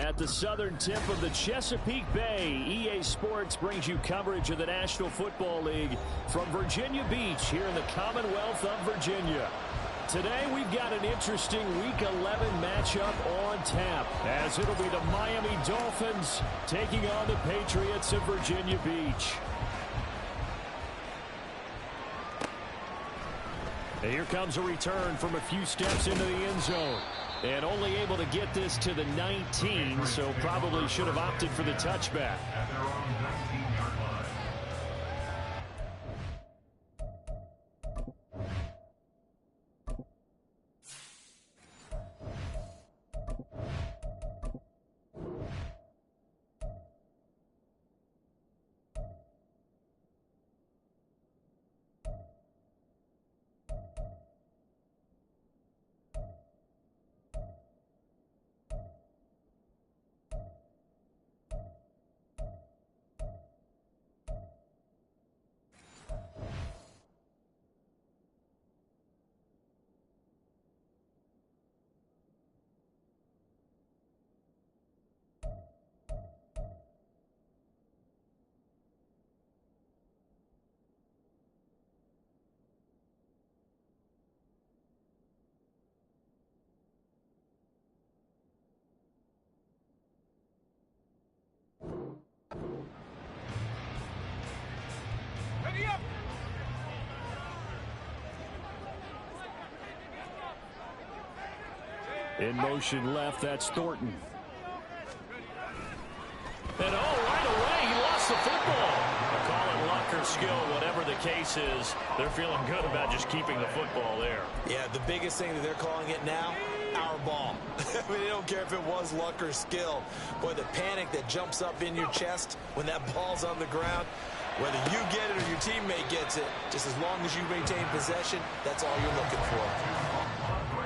At the southern tip of the Chesapeake Bay, EA Sports brings you coverage of the National Football League from Virginia Beach here in the Commonwealth of Virginia. Today we've got an interesting Week 11 matchup on tap, as it'll be the Miami Dolphins taking on the Patriots of Virginia Beach. And here comes a return from a few steps into the end zone. And only able to get this to the 19, so probably should have opted for the touchback. In motion left, that's Thornton. And right away, he lost the football. They're calling luck or skill, whatever the case is. They're feeling good about just keeping the football there. Yeah, the biggest thing that they're calling it now, our ball. I mean, they don't care if it was luck or skill. Boy, the panic that jumps up in your chest when that ball's on the ground, whether you get it or your teammate gets it, just as long as you maintain possession, that's all you're looking for.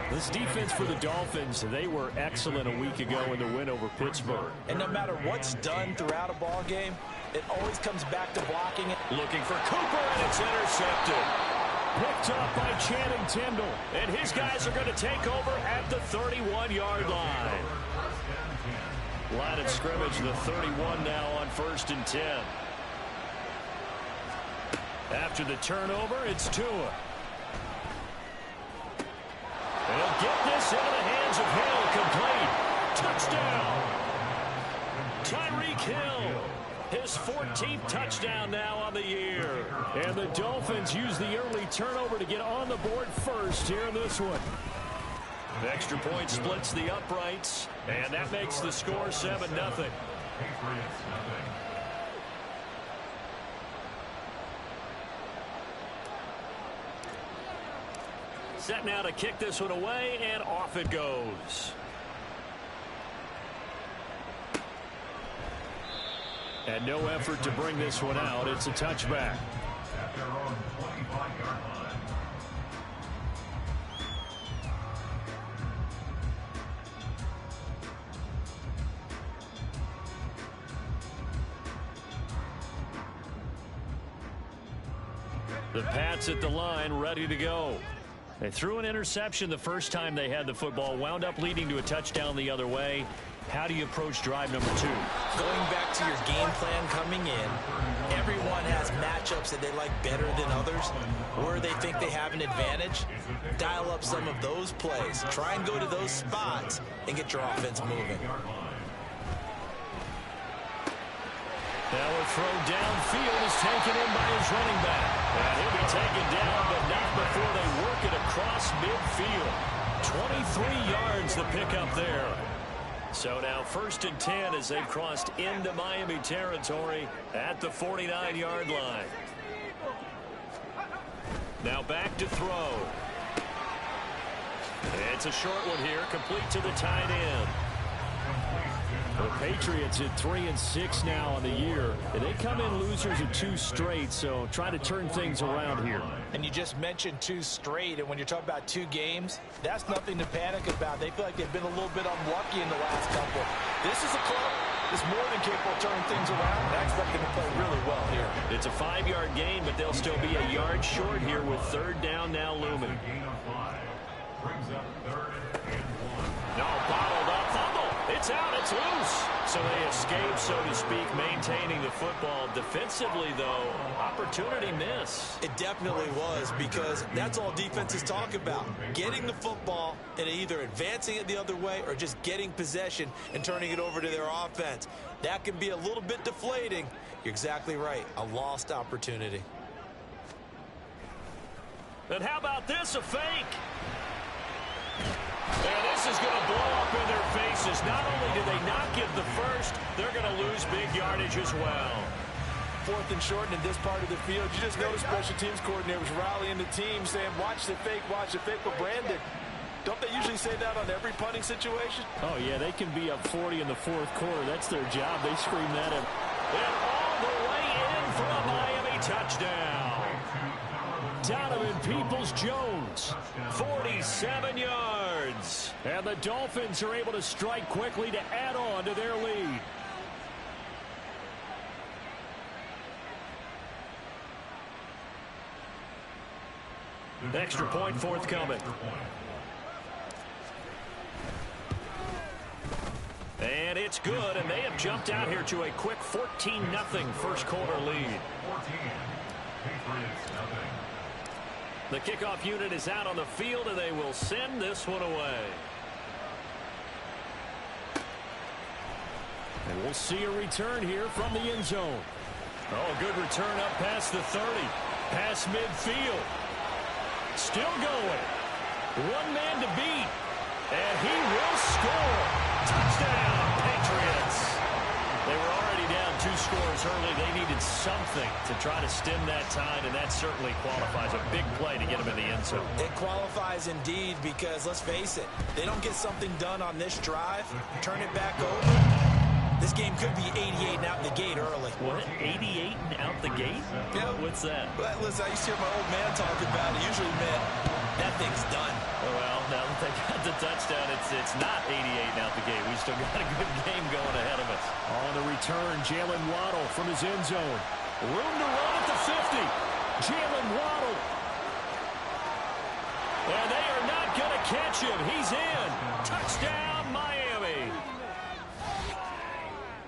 This defense for the Dolphins, they were excellent a week ago in the win over Pittsburgh. And no matter what's done throughout a ball game, it always comes back to blocking it. Looking for Cooper, and it's intercepted. Picked up by Channing Tindall, and his guys are going to take over at the 31-yard line. Line of scrimmage, the 31 now on 1st and 10. After the turnover, it's Tua. He'll get this into the hands of Hill, complete. Touchdown. Tyreek Hill, his 14th touchdown now on the year. And the Dolphins use the early turnover to get on the board first here in this one. The extra point splits the uprights, and that makes the score 7-0. Set now to kick this one away, and off it goes. And no effort to bring this one out. It's a touchback. The Pats at the line, ready to go. They threw an interception the first time they had the football, wound up leading to a touchdown the other way. How do you approach drive number 2? Going back to your game plan coming in, everyone has matchups that they like better than others. Where they think they have an advantage, dial up some of those plays. Try and go to those spots and get your offense moving. Now a throw downfield is taken in by his running back. And he'll be taken down, but not before they work it across midfield. 23 yards the pickup there. So now 1st and 10 as they've crossed into Miami territory at the 49-yard line. Now back to throw. It's a short one here, complete to the tight end. The Patriots at 3-6 now on the year. They come in losers of 2 straight, so try to turn things around here. And you just mentioned 2 straight, and when you're talking about 2 games, that's nothing to panic about. They feel like they've been a little bit unlucky in the last couple. This is a club that's more than capable of turning things around, and I expect them to play really well here. It's a 5-yard gain, but they'll still be a yard short here with 3rd down now looming. No, bottled up fumble. It's It's out. It's loose. So they escape, so to speak, maintaining the football. Defensively, though, opportunity miss. It definitely was, because that's all defenses talk about. Getting the football and either advancing it the other way or just getting possession and turning it over to their offense. That can be a little bit deflating. You're exactly right. A lost opportunity. And how about this? A fake. And this is going to blow up in their faces. Not only did they not get the first, they're going to lose big yardage as well. 4th and short, and in this part of the field, you just notice special teams coordinators rallying the team, saying, watch the fake, but Brandon, don't they usually say that on every punting situation? Oh, yeah, they can be up 40 in the 4th quarter. That's their job. They scream that at. And all the way in for a Miami touchdown. Donovan Peoples-Jones, 47 yards. And the Dolphins are able to strike quickly to add on to their lead. Extra point forthcoming. And it's good, and they have jumped out here to a quick 14-0 first quarter lead. The kickoff unit is out on the field, and they will send this one away. And we'll see a return here from the end zone. Oh, good return up past the 30. Past midfield. Still going. One man to beat. And he will score. Touchdown, Patriots. They were already down 2 scores early. They needed something to try to stem that tide, and that certainly qualifies. A big play to get them in the end zone. It qualifies indeed, because let's face it, they don't get something done on this drive, turn it back over. This game could be 88 and out the gate early. What? 88 and out the gate? Yeah. What's that? Well, listen, I used to hear my old man talk about it. Usually meant that thing's done. Oh, well, now that they got the touchdown, it's not 88 and out the gate. We still got a good game going ahead of us. On the return, Jalen Waddle from his end zone. Room to run at the 50. Jalen Waddle. And they are not going to catch him. He's in. Touchdown, Miami.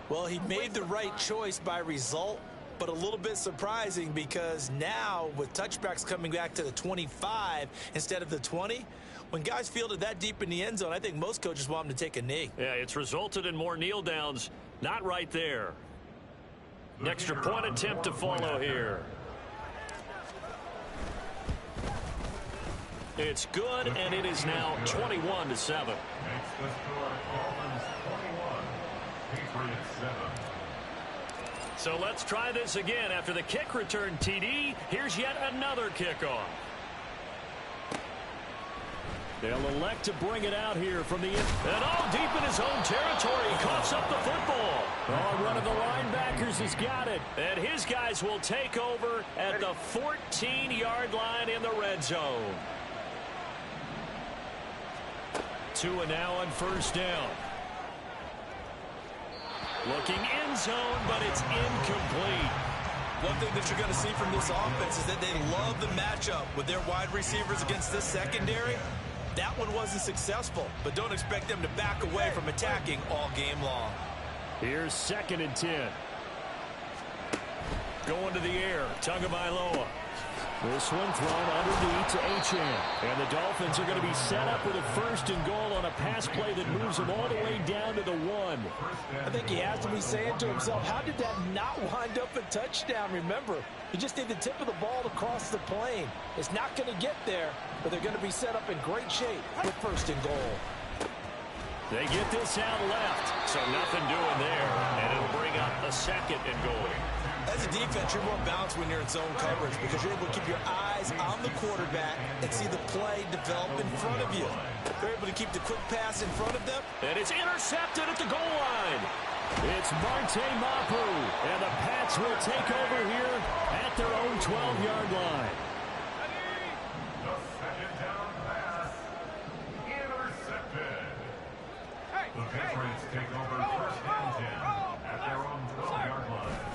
Well, he made the right choice by result, but a little bit surprising, because now with touchbacks coming back to the 25 instead of the 20, when guys field it that deep in the end zone, I think most coaches want them to take a knee. Yeah, it's resulted in more kneel downs. Not right there. An extra point attempt to follow here. It's good, and it is now 21-7. So let's try this again. After the kick return TD, here's yet another kickoff. They'll elect to bring it out here from the end. And all deep in his own territory, he coughs up the football. Oh, one of the linebackers has got it. And his guys will take over at the 14-yard line in the red zone. Tua now on first down. Looking end zone, but it's incomplete. One thing that you're going to see from this offense is that they love the matchup with their wide receivers against this secondary. That one wasn't successful, but don't expect them to back away from attacking all game long. Here's 2nd and 10. Going to the air, Tagovailoa. This one thrown underneath to Achane. And the Dolphins are going to be set up with a 1st and goal on a pass play that moves them all the way down to the 1. I think he has to be saying to himself, how did that not wind up a touchdown? Remember, you just need the tip of the ball to cross the plane. It's not going to get there, but they're going to be set up in great shape with 1st and goal. They get this out left, so nothing doing there. And it'll bring up a 2nd and goal. As a defense, you're more balanced when you're in zone coverage, because you're able to keep your eyes on the quarterback and see the play develop in front of you. They're able to keep the quick pass in front of them. And it's intercepted at the goal line. It's Marte Mapu, and the Pats will take over here at their own 12-yard line. The 2nd down pass, intercepted. The Patriots take over 1st and 10 at their own 12-yard line.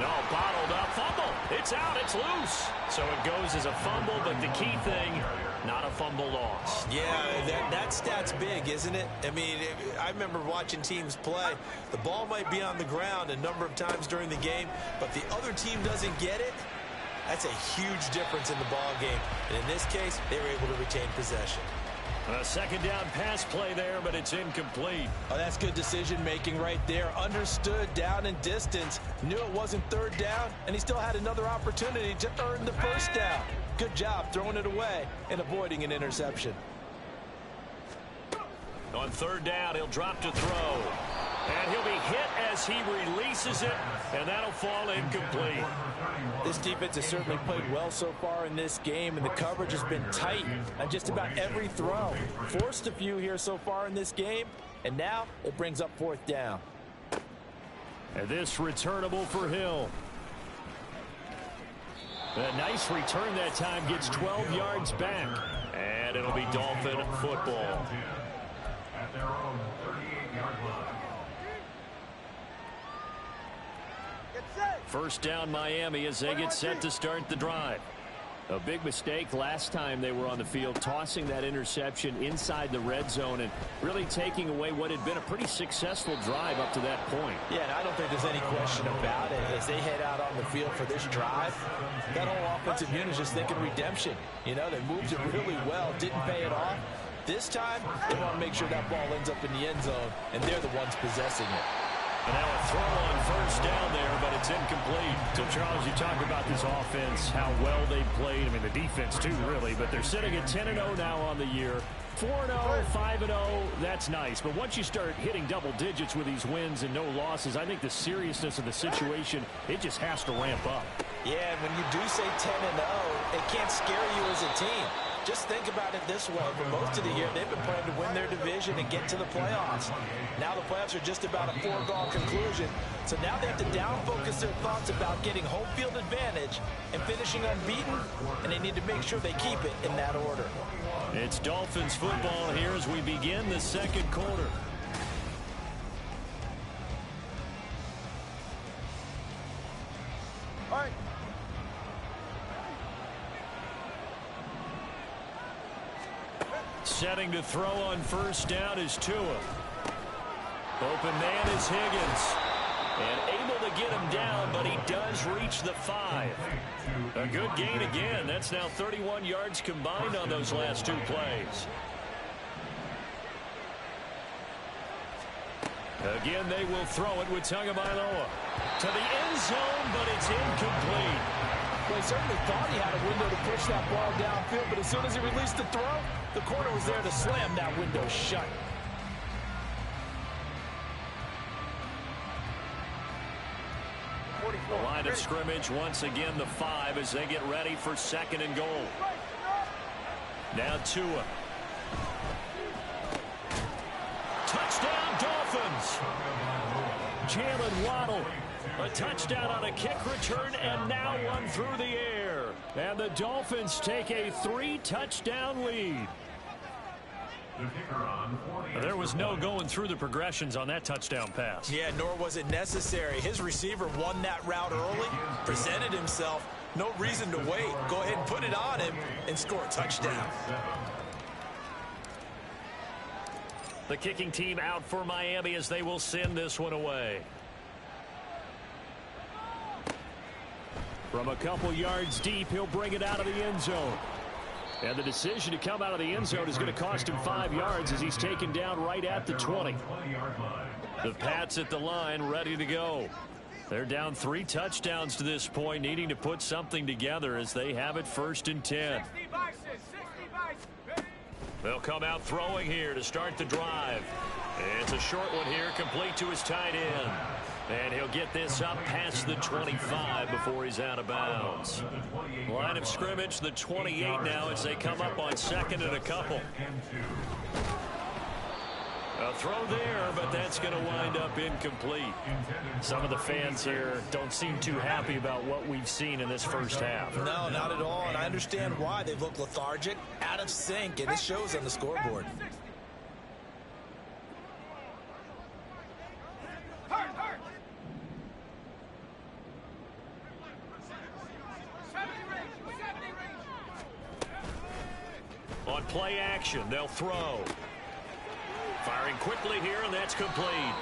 No, bottled up, fumble. It's out, it's loose. So it goes as a fumble, but the key thing, Not a fumble loss. Yeah, that stat's big, isn't it? I mean, I remember watching teams play. The ball might be on the ground a number of times during the game, but the other team doesn't get it. That's a huge difference in the ball game. And in this case, they were able to retain possession. A second down pass play there, but it's incomplete. Oh, that's good decision-making right there. Understood down and distance. Knew it wasn't third down, and he still had another opportunity to earn the first down. Good job throwing it away and avoiding an interception. On third down, he'll drop to throw. And he'll be hit as he releases it, and that'll fall incomplete. This defense has certainly played well so far in this game, and the coverage has been tight on just about every throw. Forced a few here so far in this game, and now it brings up fourth down. And this returnable for Hill. A nice return that time, gets 12 yards back. And it'll be Dolphin football. At their own 38-yard line. First down Miami as they get set to start the drive. A big mistake last time they were on the field, tossing that interception inside the red zone and really taking away what had been a pretty successful drive up to that point. Yeah, and I don't think there's any question about it. As they head out on the field for this drive, that whole offensive unit is just thinking redemption. You know, they moved it really well, didn't pay it off. This time, they want to make sure that ball ends up in the end zone, and they're the ones possessing it. And now a throw on first down there, but it's incomplete. So, Charles, you talk about this offense, how well they played. I mean, the defense, too, really. But they're sitting at 10-0 now on the year. 4-0, 5-0, that's nice. But once you start hitting double digits with these wins and no losses, I think the seriousness of the situation, it just has to ramp up. Yeah, and when you do say 10-0, it can't scare you as a team. Just think about it this way. For most of the year, they've been playing to win their division and get to the playoffs. Now the playoffs are just about a foregone conclusion. So now they have to down-focus their thoughts about getting home field advantage and finishing unbeaten, and they need to make sure they keep it in that order. It's Dolphins football here as we begin the second quarter. All right. Setting to throw on first down is Tua. Open man is Higgins. And able to get him down, but he does reach the 5. A good gain again. That's now 31 yards combined on those last two plays. Again, they will throw it with Tagovailoa. To the end zone, but it's incomplete. Well, he certainly thought he had a window to push that ball downfield, but as soon as he released the throw, the corner was there to slam that window shut. The line of scrimmage once again the 5 as they get ready for second and goal. Now Tua. Touchdown Dolphins. Jalen Waddle. A touchdown on a kick return and now one through the air. And the Dolphins take a 3-touchdown lead. There was no going through the progressions on that touchdown pass. Yeah, nor was it necessary. His receiver won that route early, presented himself. No reason to wait. Go ahead and put it on him and score a touchdown. The kicking team out for Miami as they will send this one away. From a couple yards deep, he'll bring it out of the end zone. And the decision to come out of the end zone is going to cost him 5 yards as he's taken down right at the 20. The Pats at the line ready to go. They're down 3 touchdowns to this point, needing to put something together as they have it 1st and 10. They'll come out throwing here to start the drive. It's a short one here, complete to his tight end. And he'll get this up past the 25 before he's out of bounds. Line of scrimmage, the 28 now as they come up on second and a couple. A throw there, but that's going to wind up incomplete. Some of the fans here don't seem too happy about what we've seen in this first half. No, not at all, and I understand why. They've looked lethargic, out of sync, and it shows on the scoreboard. On play action, they'll throw. Firing quickly here, and that's complete.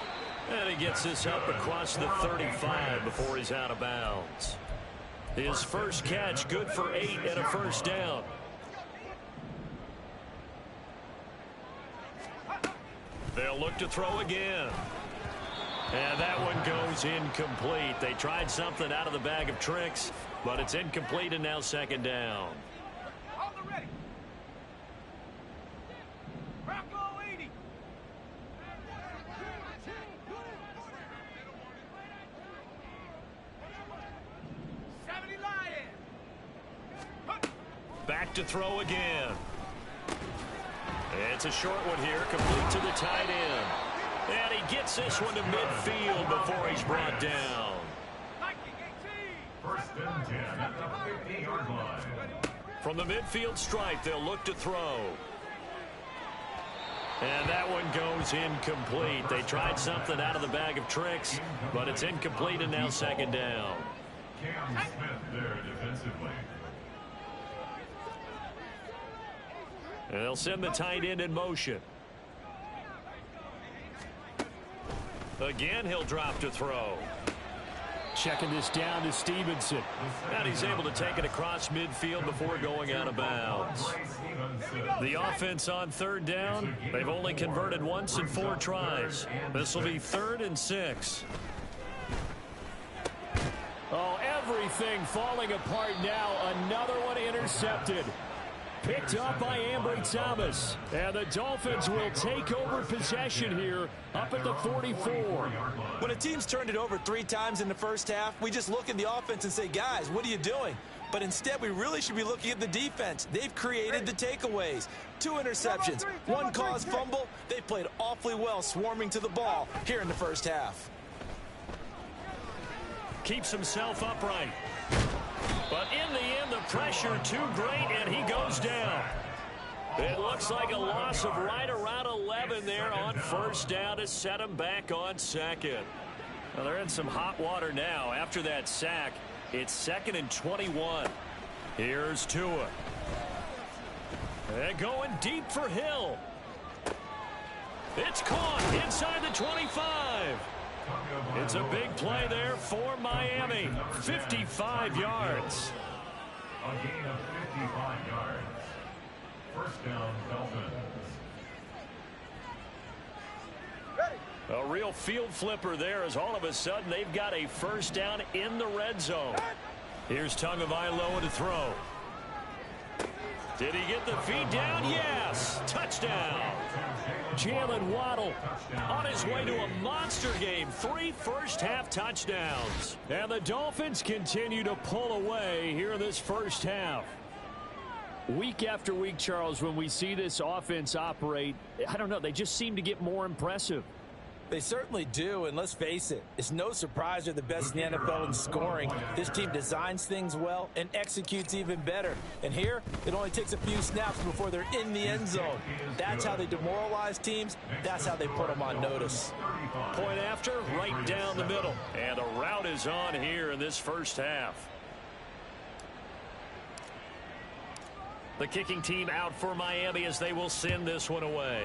And he gets this up across the 35 before he's out of bounds. His first catch, good for 8 and a first down. They'll look to throw again. And that one goes incomplete. They tried something out of the bag of tricks, but it's incomplete and now second down. Back to throw again. It's a short one here, complete to the tight end. And he gets this one to midfield before he's brought down. First and 10 at the 50-yard line. From the midfield stripe, they'll look to throw. And that one goes incomplete. They tried something out of the bag of tricks, but it's incomplete and now second down. Cam Smith there defensively. And they'll send the tight end in motion. Again, he'll drop to throw. Checking this down to Stevenson. And he's able to take it across midfield before going out of bounds. The offense on third down, they've only converted once in 4 tries. This will be 3rd and 6. Oh, everything falling apart now. Another one intercepted. Picked up by Ambry Thomas. And the Dolphins will take over possession here up at the 44. When a team's turned it over 3 times in the first half, we just look at the offense and say, guys, what are you doing? But instead, we really should be looking at the defense. They've created the takeaways. 2 interceptions, 1 caused fumble. They played awfully well swarming to the ball here in the first half. Keeps himself upright. But in the end, the pressure too great, and he goes down. It looks like a loss of right around 11 there on first down to set him back on second. Well, they're in some hot water now. After that sack, it's 2nd and 21. Here's Tua. And going deep for Hill. It's caught inside the 25. It's a big play there for Miami. 55 yards. A gain of 55 yards. First down, Dolphins. A real field flipper there as all of a sudden they've got a first down in the red zone. Here's Tagovailoa to throw. Did he get the feet down? Yes. Touchdown. Jalen Waddle on his way to a monster game. 3 first-half touchdowns. And the Dolphins continue to pull away here in this first half. Week after week, Charles, when we see this offense operate, I don't know, they just seem to get more impressive. They certainly do, and let's face it, it's no surprise they're the best in the NFL in scoring. This team designs things well and executes even better. And here, it only takes a few snaps before they're in the end zone. That's how they demoralize teams. That's how they put them on notice. Point after, right down the middle. And the route is on here in this first half. The kicking team out for Miami as they will send this one away.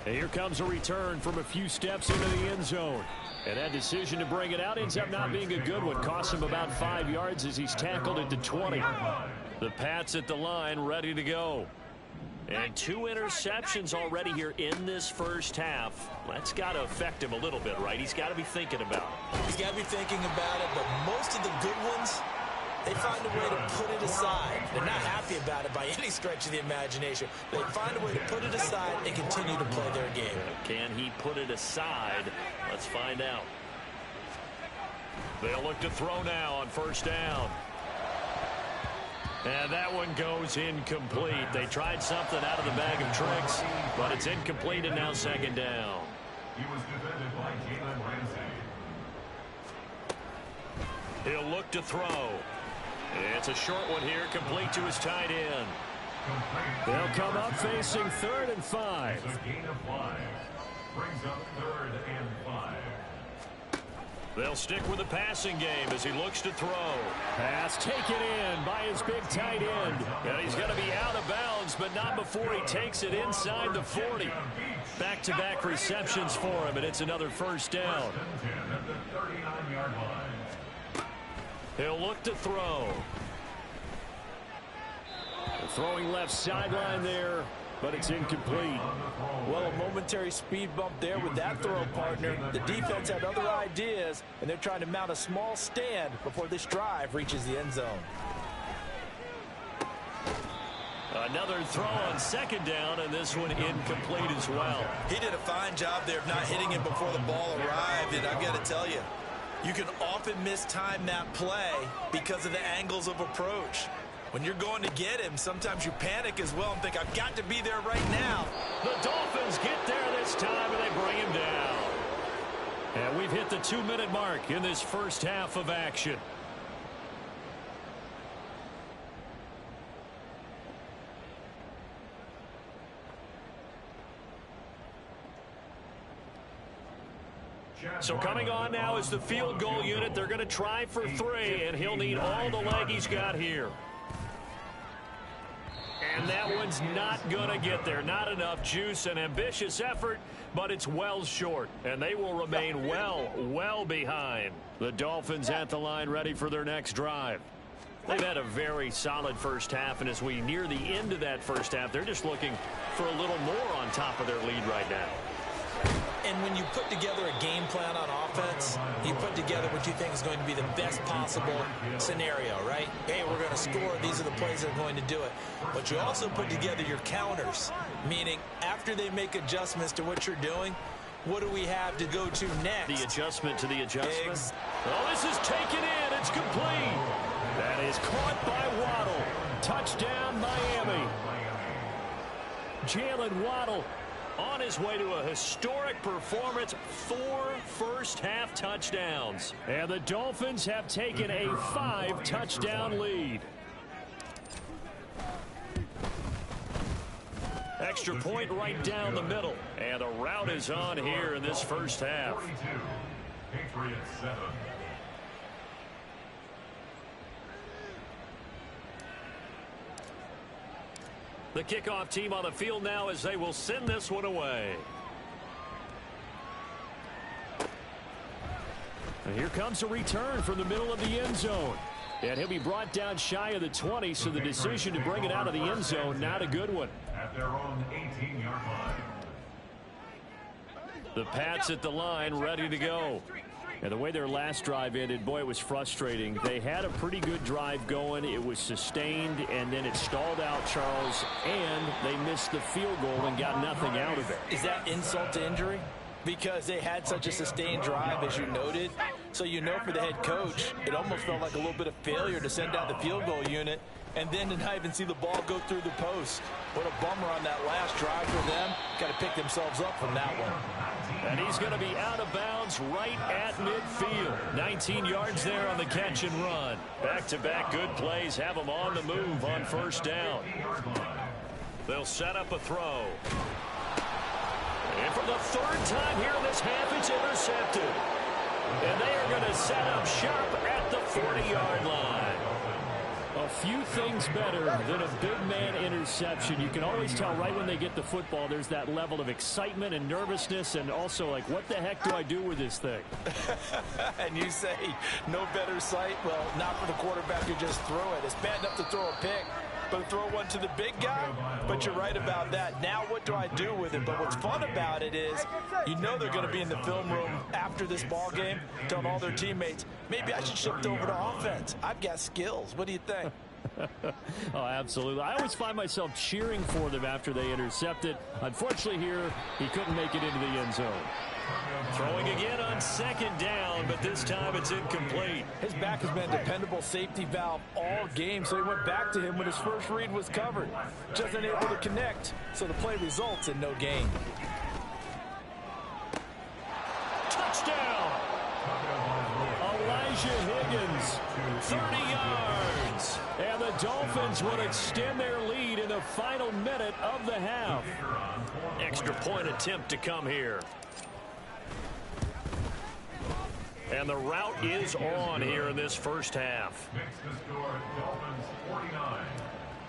And here comes a return from a few steps into the end zone. And that decision to bring it out ends up not being a good one. Costs him about 5 yards as he's tackled at the 20. The Pats at the line ready to go. And 2 interceptions already here in this first half. That's got to affect him a little bit, right? He's got to be thinking about it. He's got to be thinking about it, but most of the good ones, they find a way to put it aside. They're not happy about it by any stretch of the imagination. They find a way to put it aside and continue to play their game. Can he put it aside? Let's find out. They'll look to throw now on first down. And that one goes incomplete. They tried something out of the bag of tricks, but it's incomplete and now second down. He was defended by Jalen Ramsey. He'll look to throw. It's a short one here, complete to his tight end. They'll come up facing 3rd and 5. It's a gain of 5. Brings up 3rd and 5. They'll stick with the passing game as he looks to throw. Pass taken in by his big tight end. And he's going to be out of bounds, but not before he takes it inside the 40. Back-to-back receptions for him, and it's another first down. He'll look to throw. Throwing left sideline there, but it's incomplete. Well, a momentary speed bump there with that throw, partner. The defense had other ideas, and they're trying to mount a small stand before this drive reaches the end zone. Another throw on second down, and this one incomplete as well. He did a fine job there of not hitting him before the ball arrived, and I've got to tell you, you can often mistime that play because of the angles of approach. When you're going to get him, sometimes you panic as well and think, I've got to be there right now. The Dolphins get there this time, and they bring him down. And we've hit the 2-minute mark in this first half of action. So coming on now is the field goal unit. They're going to try for 3, and he'll need all the leg he's got here. And that one's not going to get there. Not enough juice. An ambitious effort, but it's well short. And they will remain well behind. The Dolphins at the line ready for their next drive. They've had a very solid first half, and as we near the end of that first half, they're just looking for a little more on top of their lead right now. And when you put together a game plan on offense, you put together what you think is going to be the best possible scenario, right? Hey, we're going to score. These are the plays that are going to do it. But you also put together your counters, meaning after they make adjustments to what you're doing, what do we have to go to next? The adjustment to the adjustment. Oh, this is taken in. It's complete. That is caught by Waddle. Touchdown, Miami. Jalen Waddle on his way to a historic performance, 4 first-half touchdowns. And the Dolphins have taken a 5-touchdown lead. Extra point right down the middle. And the route is on here in this first half. 42, Patriots 7. The kickoff team on the field now as they will send this one away. And here comes a return from the middle of the end zone. And he'll be brought down shy of the 20, so the decision to bring it out of the end zone, not a good one. At their own 18-yard line. The Pats at the line ready to go. And the way their last drive ended, boy, it was frustrating. They had a pretty good drive going. It was sustained, and then it stalled out, Charles, and they missed the field goal and got nothing out of it. Is that insult to injury? Because they had such a sustained drive, as you noted. So you know for the head coach, it almost felt like a little bit of failure to send out the field goal unit and then to not even see the ball go through the post. What a bummer on that last drive for them. Got to pick themselves up from that one. And he's going to be out of bounds right at midfield. 19 yards there on the catch and run. Back-to-back good plays have them on the move on first down. They'll set up a throw. And for the third time here in this half, it's intercepted. And they are going to set up sharp at the 40-yard line. A few things better than a big man interception. You can always tell right when they get the football, there's that level of excitement and nervousness, and also like, what the heck do I do with this thing? And you say no better sight? Well, not for the quarterback who just threw it. It's bad enough to throw a pick, but throw one to the big guy? But you're right about that. Now what do I do with it? But what's fun about it is you know they're going to be in the film room after this ball game telling all their teammates, maybe I should shift over to offense. I've got skills. What do you think? Oh, absolutely. I always find myself cheering for them after they intercept it. Unfortunately here, he couldn't make it into the end zone. Throwing again on second down, but this time it's incomplete. His back has been a dependable safety valve all game, so he went back to him when his first read was covered. Just unable to connect, so the play results in no gain. Touchdown! Elijah Higgins, 30 yards. and the Dolphins would extend their lead in the final minute of the half. Extra point attempt to come here. And the route is on here in this first half. Makes the score Dolphins 49,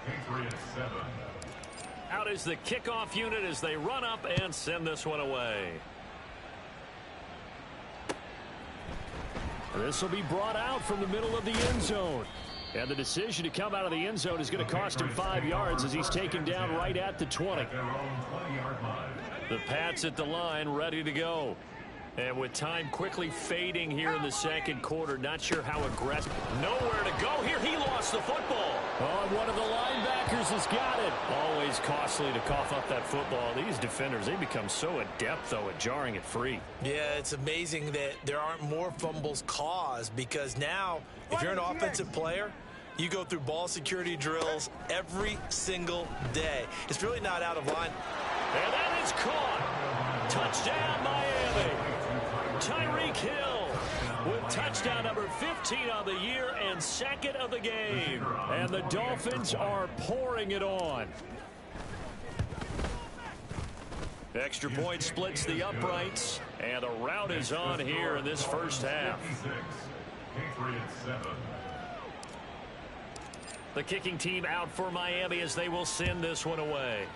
Patriots 7. Out is the kickoff unit as they run up and send this one away. This will be brought out from the middle of the end zone. And the decision to come out of the end zone is going to cost him 5 yards as he's taken down right at the 20. Their own 20-yard line. The Pats at the line, ready to go. And with time quickly fading here in the second quarter, not sure how aggressive. Nowhere to go here. He lost the football. Oh, and one of the linebackers has got it. Always costly to cough up that football. These defenders, they become so adept, though, at jarring it free. Yeah, it's amazing that there aren't more fumbles caused, because now, if you're an offensive player, you go through ball security drills every single day. It's really not out of line. And that is caught. Touchdown, Miami. Tyreek Hill with touchdown number 15 on the year and second of the game. And the Dolphins are pouring it on. Extra point splits the uprights, and the route is on here in this first half. Patriots 7. The kicking team out for Miami as they will send this one away.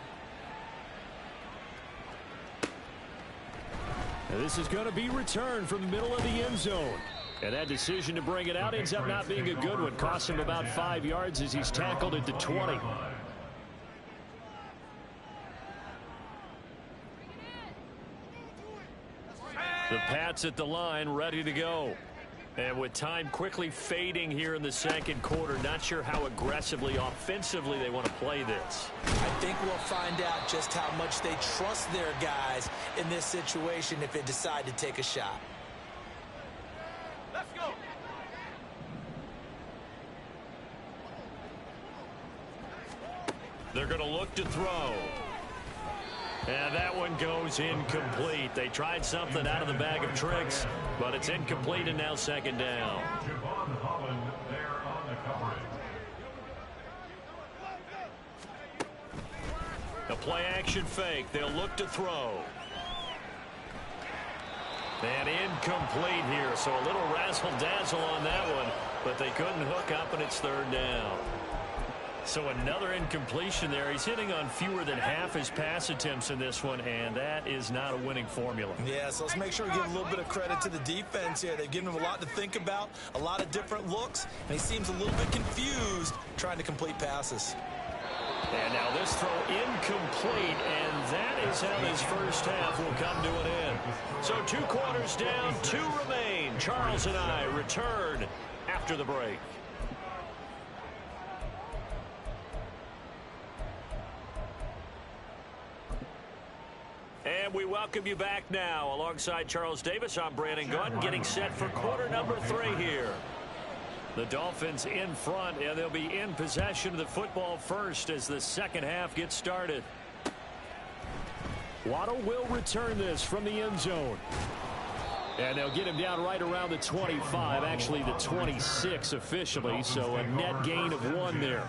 And this is going to be returned from the middle of the end zone. And that decision to bring it out ends up not being a good one. Costs him about 5 yards as he's tackled at the 20. The Pats at the line, ready to go. And with time quickly fading here in the second quarter, not sure how aggressively, offensively they want to play this. I think we'll find out just how much they trust their guys in this situation if they decide to take a shot. Let's go. They're going to look to throw. And that one goes incomplete. They tried something out of the bag of tricks, but it's incomplete and now second down. Javon Holland there on the coverage. A play-action fake. They'll look to throw. And incomplete here, so a little razzle-dazzle on that one, but they couldn't hook up, and it's third down. So another incompletion there. He's hitting on fewer than half his pass attempts in this one, and that is not a winning formula. Yeah, so let's make sure we give a little bit of credit to the defense here. They've given him a lot to think about, a lot of different looks, and he seems a little bit confused trying to complete passes. And now this throw incomplete, and that is how this first half will come to an end. So 2 quarters down, 2 remain. Charles and I return after the break. And we welcome you back now. Alongside Charles Davis, I'm Brandon Gaudin, getting set for quarter number 3 here. The Dolphins in front, and they'll be in possession of the football first as the second half gets started. Waddle will return this from the end zone. And they'll get him down right around the 25, actually the 26 officially, so a net gain of 1 there.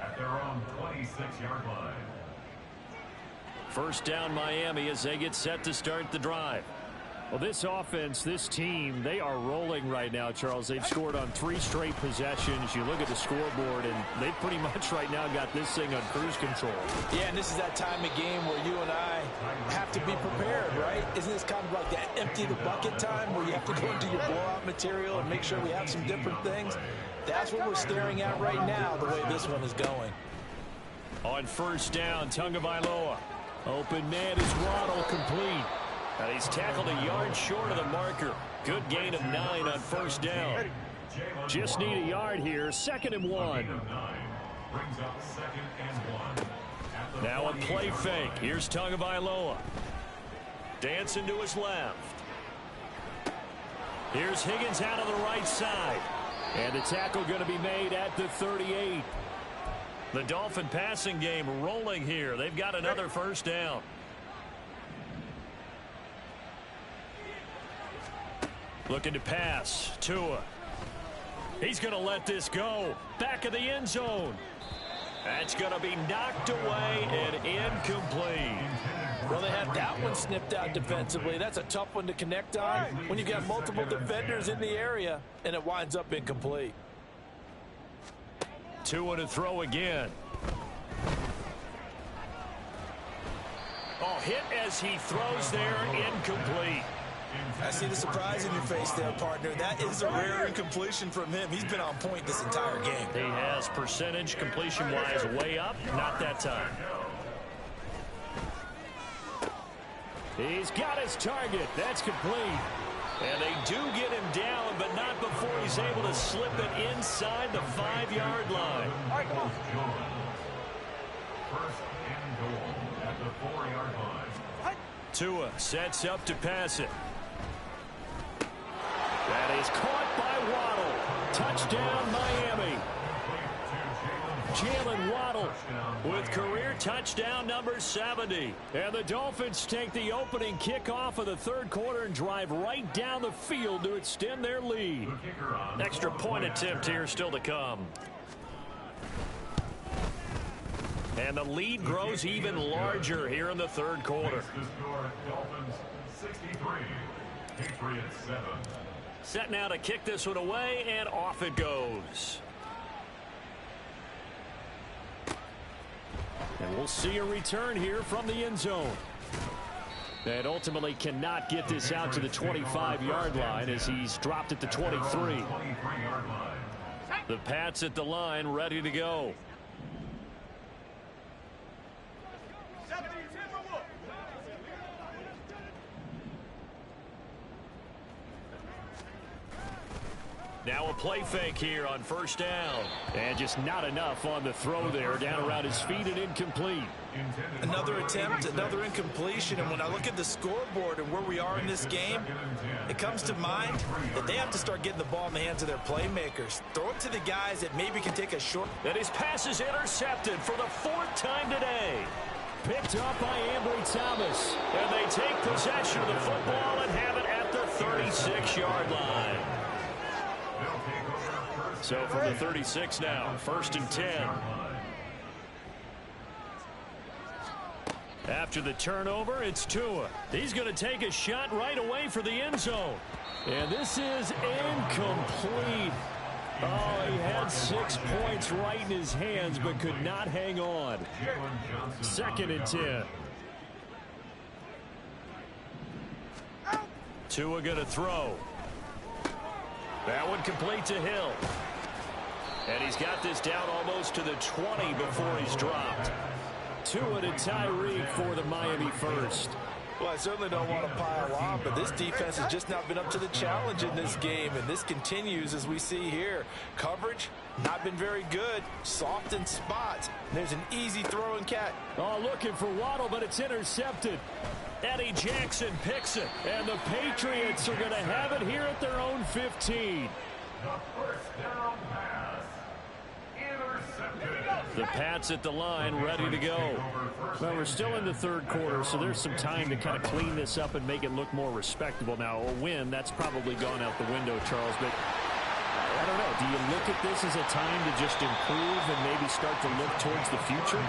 At their own 26-yard line. First down Miami as they get set to start the drive. Well, this offense, this team, they are rolling right now, Charles. They've scored on 3 straight possessions. You look at the scoreboard, and they pretty much right now got this thing on cruise control. Yeah, and this is that time of game where you and I have to be prepared, right? Isn't this kind of like that empty the bucket time where you have to go into your blowout material and make sure we have some different things? That's what we're staring at right now, the way this one is going. On first down, Tagovailoa. Open man is Waddle, complete. And he's tackled a yard short of the marker. Good gain of 9 on first down. Just need a yard here. 2nd and 1. Brings up 2nd and 1. Now a play fake. Here's Tagovailoa. Dancing to his left. Here's Higgins out on the right side. And the tackle going to be made at the 38. The Dolphin passing game rolling here. They've got another first down. Looking to pass. Tua. He's going to let this go. Back of the end zone. That's going to be knocked away and incomplete. Well, they had that one snipped out defensively. That's a tough one to connect on when you got multiple defenders in the area, and it winds up incomplete. Tua to throw again. Oh, hit as he throws there, incomplete. I see the surprise in your face there, partner. That is a rare incompletion from him. He's been on point this entire game. He has percentage completion-wise way up. Not that time. He's got his target. That's complete. And they do get him down, but not before he's able to slip it inside the 5-yard line. All right, come on. First and goal at the 4-yard line. Tua sets up to pass it. That is caught by Waddle. Touchdown, Miami. Jalen Waddle with career touchdown number 70. And the Dolphins take the opening kickoff of the third quarter and drive right down the field to extend their lead. Extra point attempt here still to come. And the lead grows even larger here in the third quarter. Dolphins 63, Patriots 7. Set now to kick this one away, and off it goes. And we'll see a return here from the end zone. And ultimately cannot get this out to the 25-yard line as he's dropped at the 23. The Pats at the line, ready to go. Now a play fake here on first down. And just not enough on the throw there. Down around his feet and incomplete. Another attempt, another incompletion. And when I look at the scoreboard and where we are in this game, it comes to mind that they have to start getting the ball in the hands of their playmakers. Throw it to the guys that maybe can take a short. And his pass is intercepted for the 4th time today. Picked up by Ambry Thomas. And they take possession of the football and have it at the 36-yard line. So from the 36 now, 1st and 10. After the turnover, it's Tua. He's going to take a shot right away for the end zone. And this is incomplete. Oh, he had 6 points right in his hands, but could not hang on. 2nd and 10. Tua going to throw. That one complete to Hill. And he's got this down almost to the 20 before he's dropped. Tua to Tyreek for the Miami first. Well, I certainly don't want to pile on, but this defense has just not been up to the challenge in this game, and this continues as we see here. Coverage, not been very good. Soft in spots. There's an easy throw and catch. Oh, looking for Waddle, but it's intercepted. Eddie Jackson picks it, and the Patriots are going to have it here at their own 15. The first down pass. Intercepted. The Pats at the line, ready to go. Well, we're still in the third quarter, so there's some time to kind of clean this up and make it look more respectable. Now, a win, that's probably gone out the window, Charles, but I don't know. Do you look at this as a time to just improve and maybe start to look towards the future?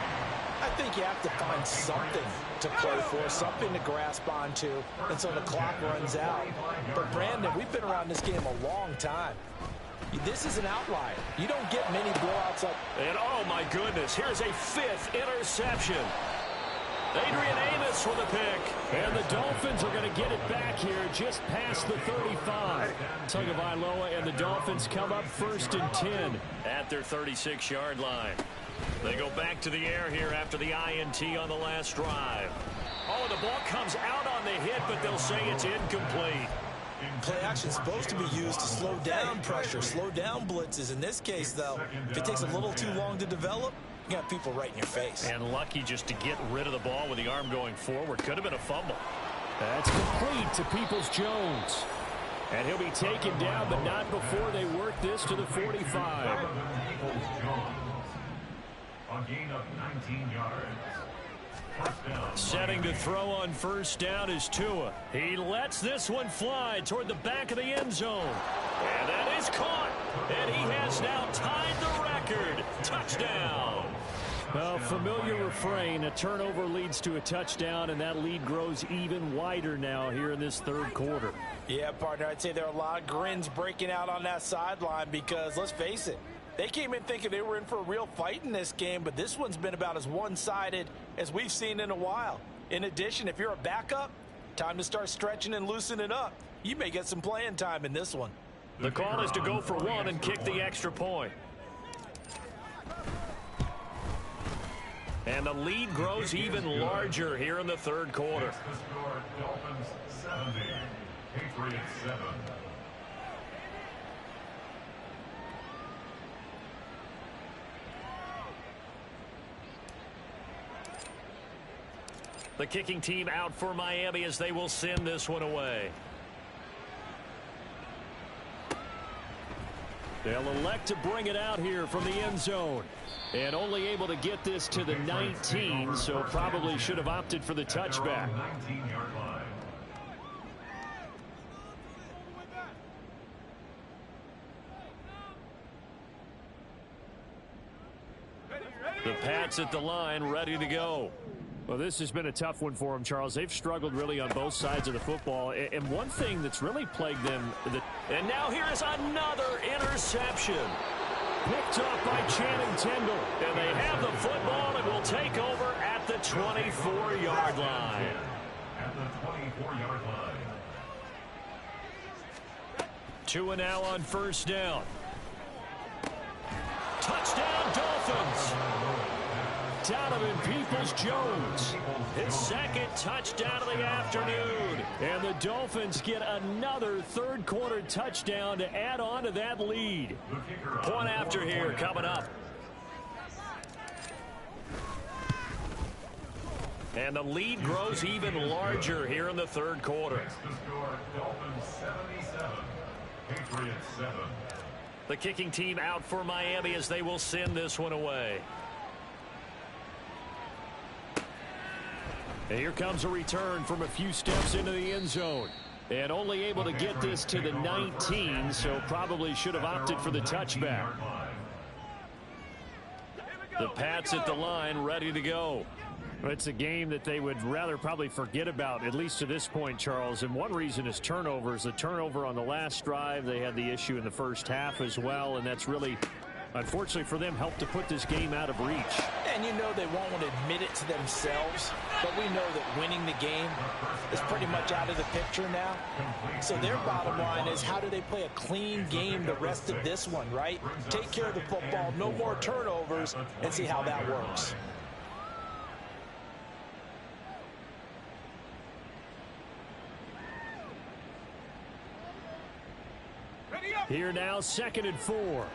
I think you have to find something to play for, something to grasp onto until the clock runs out. But, Brandon, we've been around this game a long time. This is an outlier. You don't get many blowouts like. And, oh, my goodness, here's a 5th interception. Adrian Amos with a pick. And the Dolphins are going to get it back here just past the 35. Tagovailoa and the Dolphins come up 1st and 10. At their 36-yard line. They go back to the air here after the INT on the last drive. Oh, the ball comes out on the hit, but they'll say it's incomplete. Play action is supposed to be used to slow down pressure, slow down blitzes. In this case, though, if it takes a little too long to develop, you got people right in your face. And lucky just to get rid of the ball with the arm going forward. Could have been a fumble. That's complete to Peoples-Jones. And he'll be taken down, but not before they work this to the 45. A gain of 19 yards. Setting to throw on first down is Tua. He lets this one fly toward the back of the end zone. And that is caught. And he has now tied the record. Touchdown. familiar refrain. A turnover leads to a touchdown, and that lead grows even wider now here in this third quarter. Yeah, partner, I'd say there are a lot of grins breaking out on that sideline because, let's face it, they came in thinking they were in for a real fight in this game, but this one's been about as one-sided as we've seen in a while. In addition, if you're a backup, time to start stretching and loosening up. You may get some playing time in this one. The call is to go for one and kick the extra point. And the lead grows even larger here in the third quarter. The score, Dolphins 70, Patriots 7. The kicking team out for Miami as they will send this one away. They'll elect to bring it out here from the end zone. And only able to get this to the 19, so probably should have opted for the touchback. 19-yard line. The Pats at the line, ready to go. Well, this has been a tough one for them, Charles. They've struggled really on both sides of the football. And one thing that's really plagued them... And now here is another interception. Picked off by Channing Tindall. And they have the football and will take over at the 24-yard line. At the 24-yard line. Tua now on first down. Touchdown, Dolphins. Donovan Peoples-Jones. His second touchdown of the afternoon. And the Dolphins get another third quarter touchdown to add on to that lead. Point after here coming up. And the lead grows even larger here in the third quarter. The score, Dolphins 77, Patriots 7. The kicking team out for Miami as they will send this one away. And here comes a return from a few steps into the end zone. And only able to get this to the 19, so probably should have opted for the touchback. The Pats at the line, ready to go. It's a game that they would rather probably forget about, at least to this point, Charles. And one reason is turnovers. The turnover on the last drive, they had the issue in the first half as well, and that's really, unfortunately for them, helped to put this game out of reach. And you know they won't want to admit it to themselves, but we know that winning the game is pretty much out of the picture now. So their bottom line is, how do they play a clean game the rest of this one, right? Take care of the football, no more turnovers, and see how that works. Here now, 2nd and 4.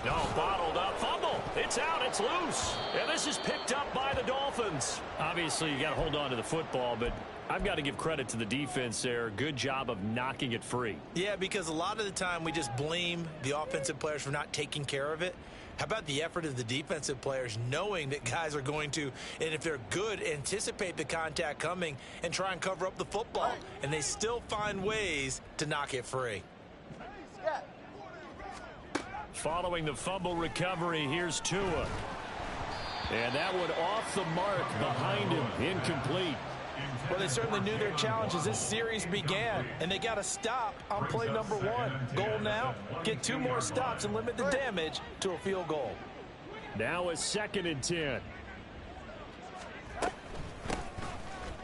No, bottled up, fumble. It's out, it's loose. And this is picked up by the Dolphins. Obviously, you got to hold on to the football, but I've got to give credit to the defense there. Good job of knocking it free. Yeah, because a lot of the time we just blame the offensive players for not taking care of it. How about the effort of the defensive players knowing that guys are going to, and if they're good, anticipate the contact coming and try and cover up the football. And they still find ways to knock it free. Following the fumble recovery, here's Tua. And that one off the mark behind him, incomplete. Well, they certainly knew their challenge as this series began, and they got to stop on play number 1. Goal now, get 2 more stops and limit the damage to a field goal. Now a 2nd and 10.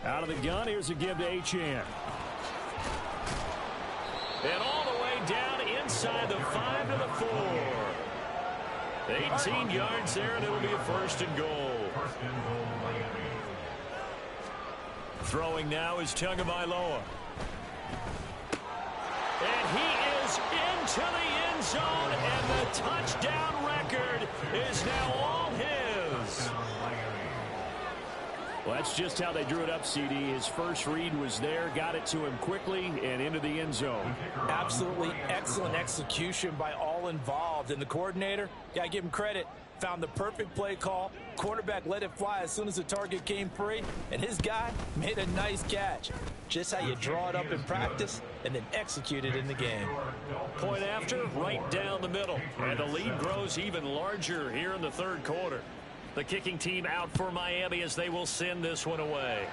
Out of the gun, here's a give to Achane. And all the way down inside the 5 to the 4. 18 yards there, and it'll be a 1st and goal. First and goal, Miami. Throwing now is Tagovailoa. And he is into the end zone, and the touchdown record is now all his. Well, that's just how they drew it up, CD. His first read was there, got it to him quickly, and into the end zone. Absolutely excellent execution by all involved. And the coordinator, got to give him credit. found the perfect play call. Quarterback let it fly as soon as the target came free, and his guy made a nice catch. Just how you draw it up in practice and then execute it in the game. Point after, right down the middle. And the lead grows even larger here in the third quarter. The kicking team out for Miami as they will send this one away.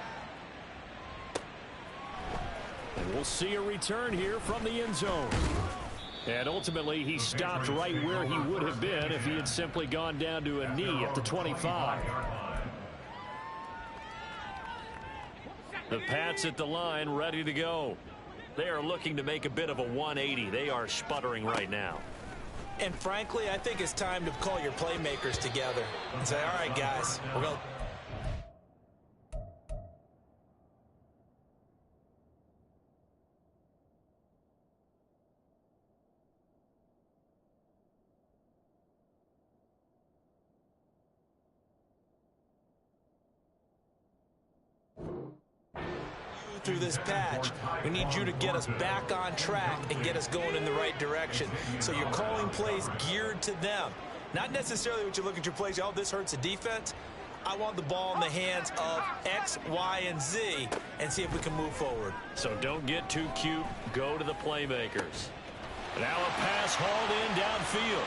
And we'll see a return here from the end zone. And ultimately, he stopped right where he would have been if he had simply gone down to a knee at the 25. The Pats at the line, ready to go. They are looking to make a bit of a 180. They are sputtering right now. And frankly, I think it's time to call your playmakers together and say, all right, guys, we're going to... through this patch. We need you to get us back on track and get us going in the right direction. So you're calling plays geared to them. Not necessarily what you look at your plays, oh, this hurts the defense. I want the ball in the hands of X, Y, and Z and see if we can move forward. So don't get too cute. Go to the playmakers. Now a pass hauled in downfield.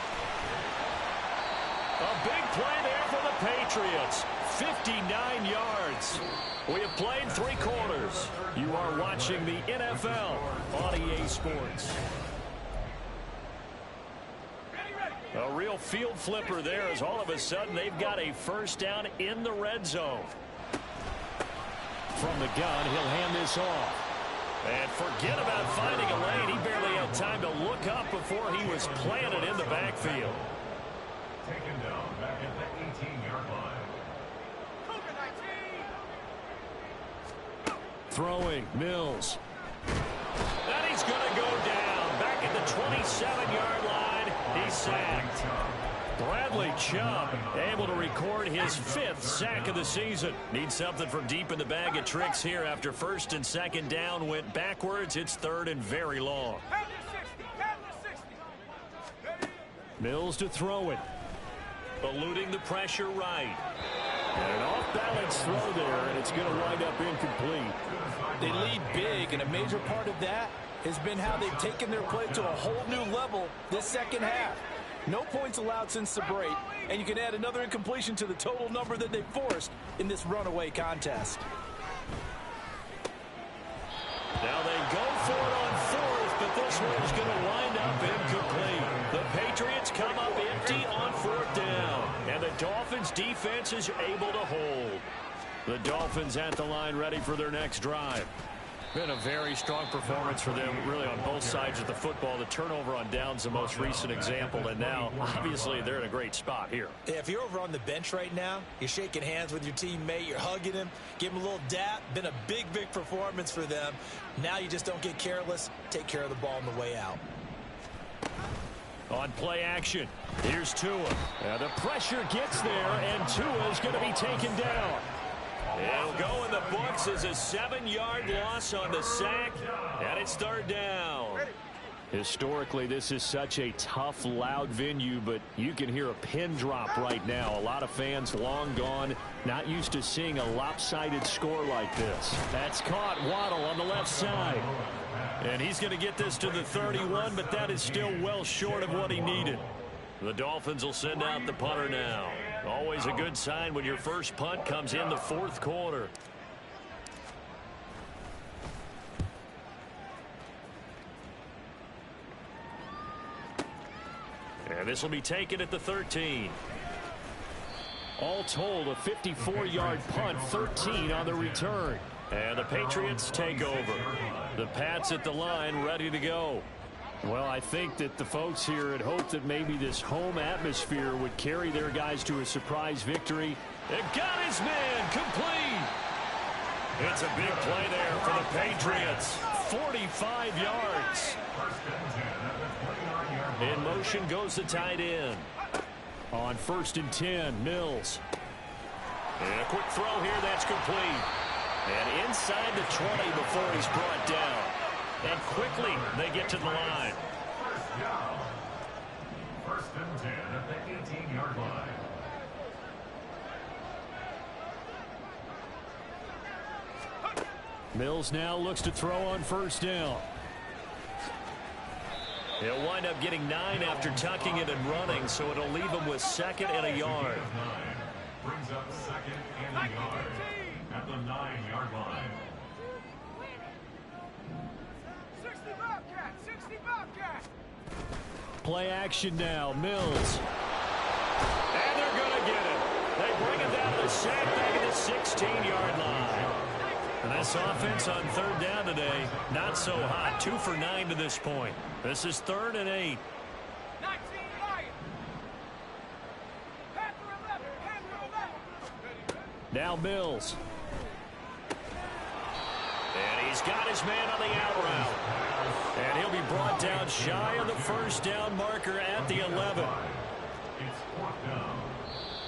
A big play there for the Patriots. 59 yards. We have played 3 quarters. You are watching the NFL on EA Sports. A real field flipper there as all of a sudden they've got a first down in the red zone. From the gun, he'll hand this off. And forget about finding a lane. He barely had time to look up before he was planted in the backfield. Taken down back at the 18-yard line. Throwing, Mills. And he's going to go down. Back at the 27-yard line, he's sacked. Bradley Chubb able to record his 5th sack of the season. Needs something from deep in the bag of tricks here after first and second down went backwards. It's third and very long. Mills to throw it. Eluding the pressure right. And an off-balance throw there, and it's going to wind up incomplete. They lead big, and a major part of that has been how they've taken their play to a whole new level this second half. No points allowed since the break, and you can add another incompletion to the total number that they forced in this runaway contest. Now they go for it on 4th, but this one's going to wind up incomplete. The Patriots come up empty on 4th down, and the Dolphins defense is able to hold. The Dolphins at the line ready for their next drive. Been a very strong performance for them, really, on both sides of the football. The turnover on downs the most recent example, and now, obviously, they're in a great spot here. Yeah, if you're over on the bench right now, you're shaking hands with your teammate, you're hugging him, give him a little dap. Been a big, big performance for them. Now you just don't get careless. Take care of the ball on the way out. On play action, here's Tua. And the pressure gets there, and Tua is going to be taken down. It'll go in the books as a 7-yard loss on the sack, and it's third down. Historically, this is such a tough, loud venue, but you can hear a pin drop right now. A lot of fans long gone, not used to seeing a lopsided score like this. That's caught. Waddle on the left side. And he's going to get this to the 31, but that is still well short of what he needed. The Dolphins will send out the punter now. Always a good sign when your first punt comes in the 4th quarter. And this will be taken at the 13. All told, a 54-yard punt, 13 on the return. And the Patriots take over. The Pats at the line ready to go. Well, I think that the folks here had hoped that maybe this home atmosphere would carry their guys to a surprise victory. It got his man complete. It's a big play there for the Patriots. 45 yards. In motion goes the tight end. On 1st and 10, Mills. And a quick throw here, that's complete. And inside the 20 before he's brought down. And quickly, they get to the line. 1st and 10 at the 18-yard line. Mills now looks to throw on first down. He'll wind up getting 9 after tucking it and running, so it'll leave him with 2nd and a yard. Brings up 2nd and a yard at the 9-yard line. 60 Bobcat, 60 Bobcat. Play action now. Mills. And they're going to get it. They bring it down to the sack back at the 16-yard line. And this offense on 3rd down today, not so hot. 2 for 9 to this point. This is 3rd and 8. 19 Lions. Panther 11, Panther 11. Now Mills. And he's got his man on the out route. And he'll be brought down shy of the first down marker at the 11. It's 4th down.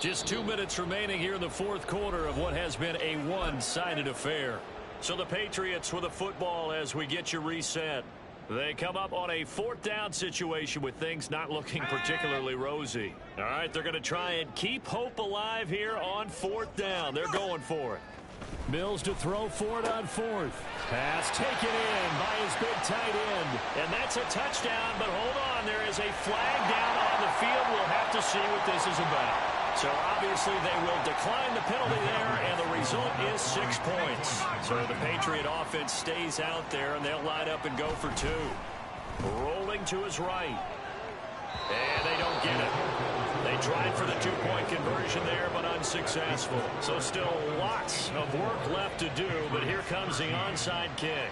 Just 2 minutes remaining here in the 4th quarter of what has been a one-sided affair. So the Patriots with the football as we get you reset. They come up on a 4th down situation with things not looking particularly rosy. All right, they're going to try and keep hope alive here on 4th down. They're going for it. Mills to throw for it on 4th. Pass taken in by his big tight end. And that's a touchdown, but hold on. There is a flag down on the field. We'll have to see what this is about. So obviously they will decline the penalty there, and the result is 6 points. So the Patriot offense stays out there, and they'll line up and go for 2. Rolling to his right. And they don't get it. They tried for the 2-point conversion there, but unsuccessful. So still lots of work left to do, but here comes the onside kick.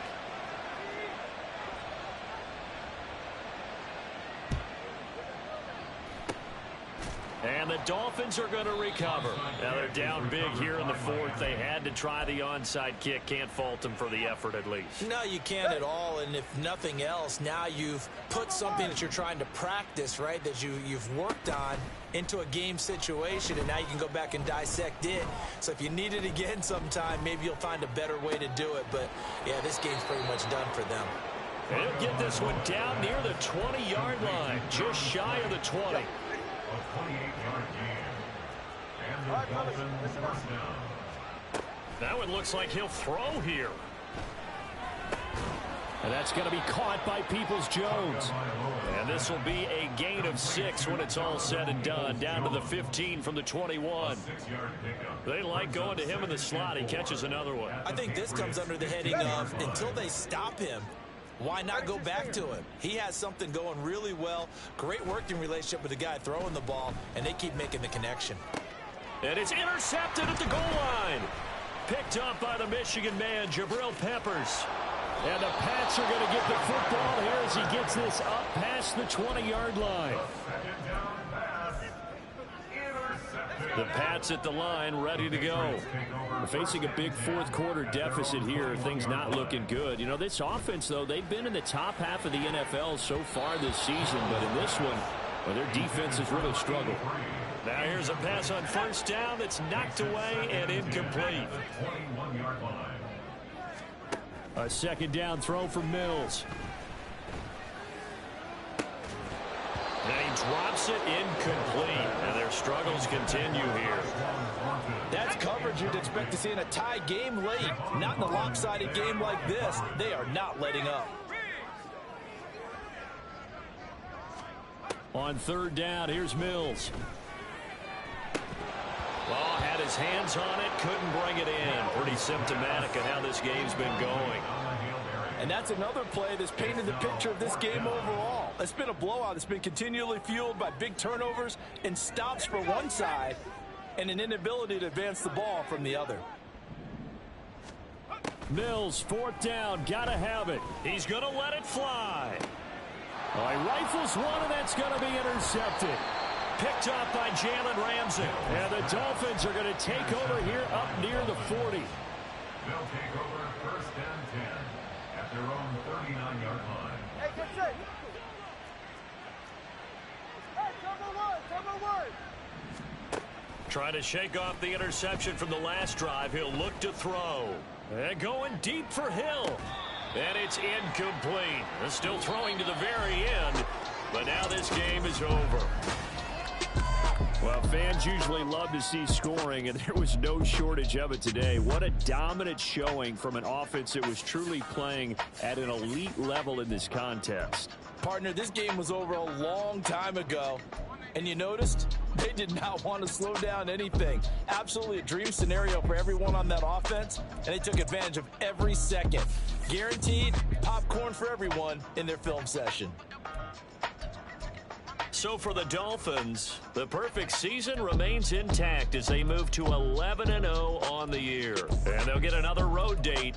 And the Dolphins are going to recover. Now they're down big here in the 4th. They had to try the onside kick. Can't fault them for the effort at least. No, you can't at all. And if nothing else, now you've put something that you're trying to practice, right, that you've worked on into a game situation, and now you can go back and dissect it. So if you need it again sometime, maybe you'll find a better way to do it. But, yeah, this game's pretty much done for them. And he'll get this one down near the 20-yard line, just shy of the 20. A 28-yard gain. And the Dolphins first down. That one looks like he'll throw here. And that's going to be caught by Peoples-Jones. And this will be a gain of 6 when it's all said and done. Down to the 15 from the 21. They like going to him in the slot. He catches another one. I think this comes under the heading of until they stop him, why not go back to him? He has something going really well. Great working relationship with the guy throwing the ball, and they keep making the connection. And it's intercepted at the goal line. Picked up by the Michigan man, Jabril Peppers. And the Pats are going to get the football here as he gets this up past the 20-yard line. The Pats at the line, ready to go. We're facing a big 4th quarter deficit here. Things not looking good. You know, this offense, though, they've been in the top half of the NFL so far this season. But in this one, well, their defense has really struggled. Now here's a pass on first down that's knocked away and incomplete. A 2nd down throw for Mills. And he drops it incomplete. And their struggles continue here. That's coverage you'd expect to see in a tie game late. Not in a lopsided game like this. They are not letting up. On 3rd down, here's Mills. Well, had his hands on it, couldn't bring it in. Pretty symptomatic of how this game's been going. And that's another play that's painted the picture of this game overall. It's been a blowout. It's been continually fueled by big turnovers and stops for one side and an inability to advance the ball from the other. Mills, 4th down, gotta have it. He's going to let it fly. Well, he rifles one, and that's going to be intercepted. Picked up by Jalen Ramsey. And the Dolphins are going to take over here up near the 40. They'll take over 1st and 10 at their own 39-yard line. Hey, good shit. Hey, turbo one. Trying to shake off the interception from the last drive. He'll look to throw. And going deep for Hill. And it's incomplete. They're still throwing to the very end. But now this game is over. Well, fans usually love to see scoring, and there was no shortage of it today. What a dominant showing from an offense that was truly playing at an elite level in this contest. Partner, this game was over a long time ago, and you noticed they did not want to slow down anything. Absolutely a dream scenario for everyone on that offense, and they took advantage of every second. Guaranteed popcorn for everyone in their film session. So for the Dolphins, the perfect season remains intact as they move to 11-0 on the year. And they'll get another road date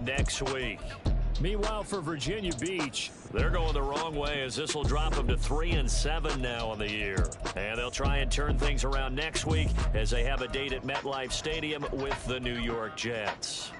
next week. Meanwhile, for Virginia Beach, they're going the wrong way as this will drop them to 3-7 now on the year. And they'll try and turn things around next week as they have a date at MetLife Stadium with the New York Jets.